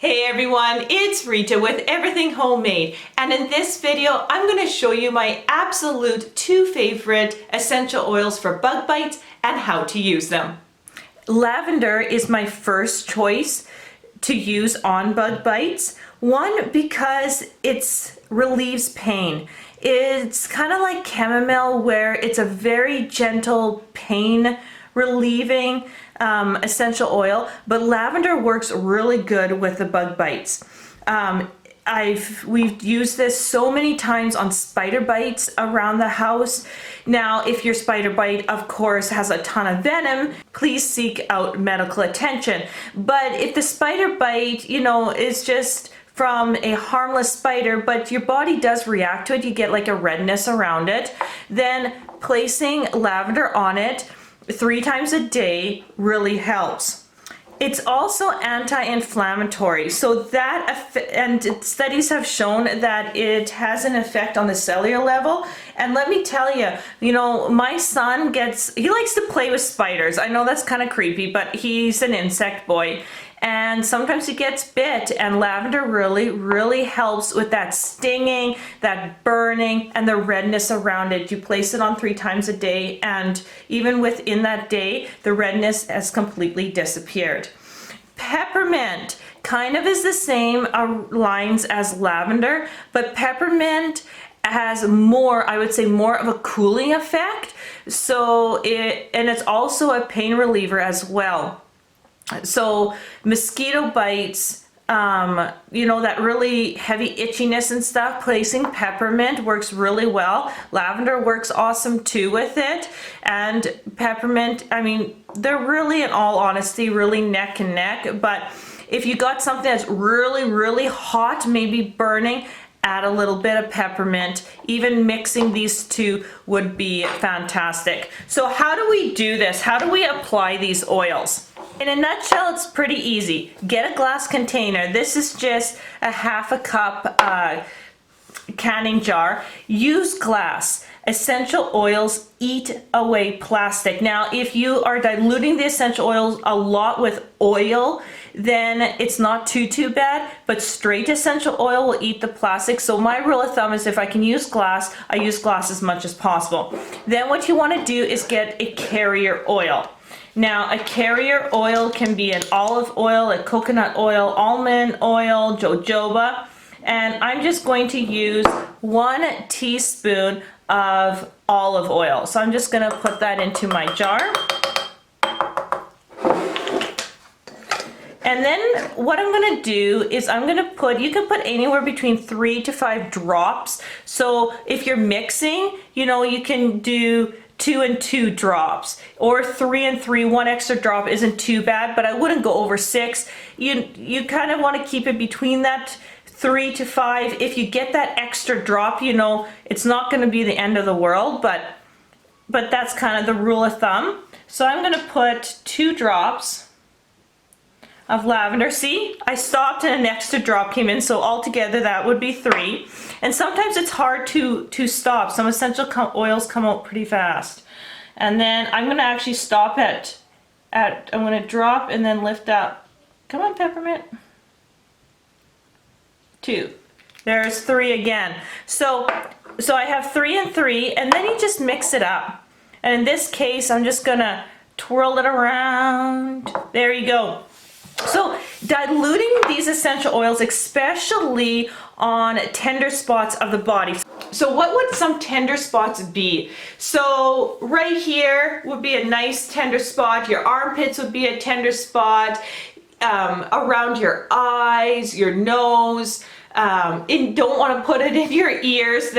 Hey everyone, it's Rita with Everything Homemade, and in this video I'm going to show you my absolute two favorite essential oils for bug bites and how to use them. Lavender is my first choice to use on bug bites. One, because it relieves pain. It's kind of like chamomile, where it's a very gentle pain relieving essential oil, but lavender works really good with the bug bites. We've used this so many times on spider bites around the house. Now, if your spider bite, of course, has a ton of venom, please seek out medical attention. But if the spider bite, is just from a harmless spider, but your body does react to it, you get like a redness around it, then placing lavender on it 3 times a day really helps. It's also anti-inflammatory, so and studies have shown that it has an effect on the cellular level. And let me tell you, my son he likes to play with spiders. I know that's kind of creepy, but he's an insect boy. And sometimes he gets bit, and lavender really helps with that stinging, that burning, and the redness around it. You place it on 3 times a day, and even within that day, the redness has completely disappeared. Peppermint kind of is the same lines as lavender, but peppermint has more, I would say, more of a cooling effect. And it's also a pain reliever as well. So mosquito bites, that really heavy itchiness and stuff, placing peppermint works really well. Lavender works awesome too with it. And peppermint, they're really, in all honesty, really neck and neck. But if you got something that's really hot, maybe burning, add a little bit of peppermint. Even mixing these two would be fantastic. So how do we do this? How do we apply these oils? In a nutshell, it's pretty easy. Get a glass container. This is just a 1/2 cup canning jar. Use glass. Essential oils eat away plastic. Now, if you are diluting the essential oils a lot with oil, then it's not too bad, but straight essential oil will eat the plastic. So my rule of thumb is, if I can use glass, I use glass as much as possible. Then what you want to do is get a carrier oil. Now, a carrier oil can be an olive oil, a coconut oil, almond oil, jojoba, and I'm just going to use 1 teaspoon of olive oil. So I'm just going to put that into my jar. And then what I'm going to do is you can put anywhere between 3 to 5 drops. So if you're mixing, you can do 2 and 2 drops, or 3 and 3. 1 extra drop isn't too bad, but I wouldn't go over 6. You kind of want to keep it between that 3 to 5. If you get that extra drop, it's not going to be the end of the world, but that's kind of the rule of thumb. So I'm going to put 2 drops of lavender. See, I stopped and an extra drop came in, so altogether that would be 3. And sometimes it's hard to stop. Some essential oils come out pretty fast. And then I'm going to actually stop I'm going to drop and then lift up. Come on, peppermint. 2. There's 3 again. So I have 3 and 3, and then you just mix it up. And in this case, I'm just going to twirl it around. There you go. So diluting these essential oils, especially on tender spots of the body. So what would some tender spots be? So right here would be a nice tender spot. Your armpits would be a tender spot. Around your eyes, your nose. Don't want to put it in your ears.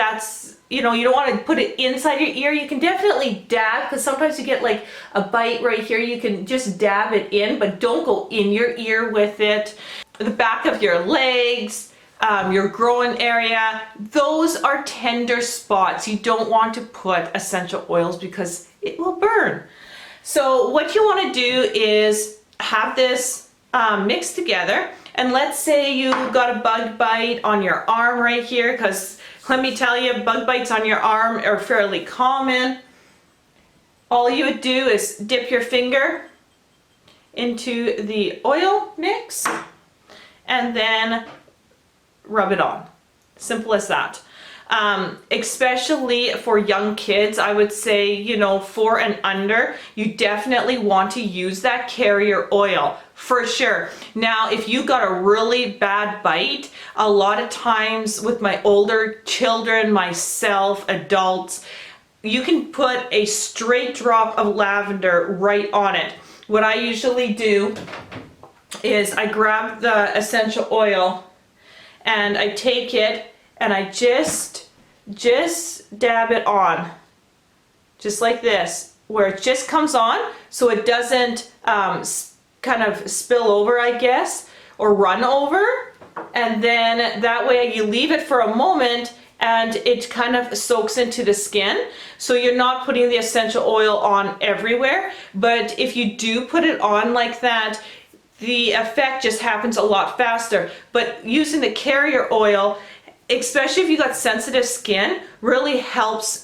You don't want to put it inside your ear. You can definitely dab, because sometimes you get like a bite right here. You can just dab it in, but don't go in your ear with it. The back of your legs, your groin area, those are tender spots. You don't want to put essential oils because it will burn. So what you want to do is have this mixed together. And let's say you got a bug bite on your arm right here, because let me tell you, bug bites on your arm are fairly common. All you would do is dip your finger into the oil mix and then rub it on. Simple as that. Especially for young kids, I would say, you know, 4 and under, you definitely want to use that carrier oil for sure. Now, if you got a really bad bite, a lot of times with my older children, myself, adults, you can put a straight drop of lavender right on it. What I usually do is I grab the essential oil and I take it and I just dab it on, just like this, where it just comes on so it doesn't kind of spill over, I guess, or run over. And then that way you leave it for a moment and it kind of soaks into the skin. So you're not putting the essential oil on everywhere, but if you do put it on like that, the effect just happens a lot faster. But using the carrier oil, especially if you got sensitive skin, really helps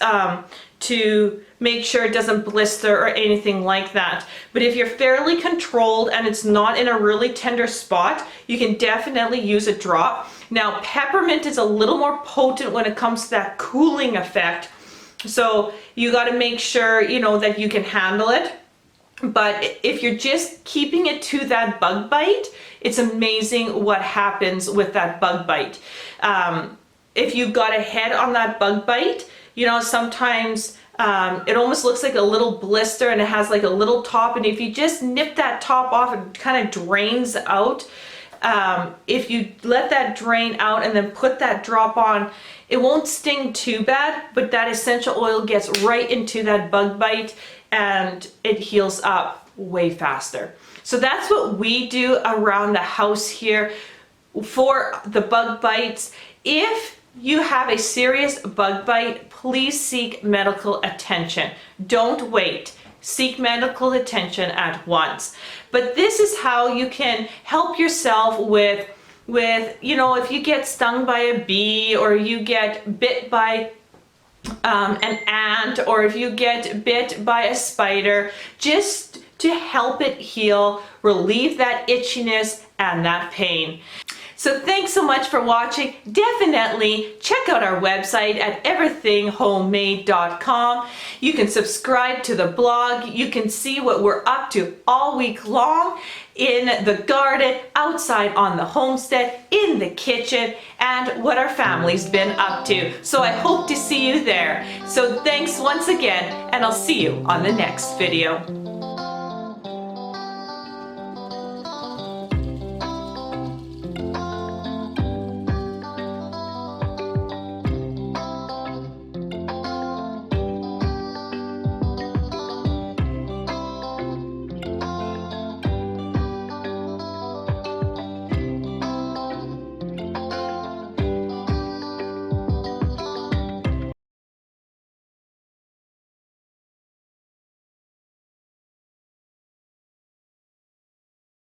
to make sure it doesn't blister or anything like that. But if you're fairly controlled and it's not in a really tender spot, you can definitely use a drop. Now, peppermint is a little more potent when it comes to that cooling effect. So you got to make sure, you know, that you can handle it. But if you're just keeping it to that bug bite, it's amazing what happens with that bug bite. If you've got a head on that bug bite, you know, sometimes it almost looks like a little blister and it has like a little top. And if you just nip that top off, it kind of drains out. If you let that drain out and then put that drop on, it won't sting too bad, but that essential oil gets right into that bug bite and it heals up way faster. So that's what we do around the house here for the bug bites. If you have a serious bug bite, please seek medical attention. Don't wait. Seek medical attention at once. But this is how you can help yourself with, you know, if you get stung by a bee or you get bit by an ant, or if you get bit by a spider, just to help it heal, relieve that itchiness and that pain. So thanks so much for watching. Definitely check out our website at everythinghomemade.com. You can subscribe to the blog. You can see what we're up to all week long in the garden, outside on the homestead, in the kitchen, and what our family's been up to. So I hope to see you there. So thanks once again, and I'll see you on the next video.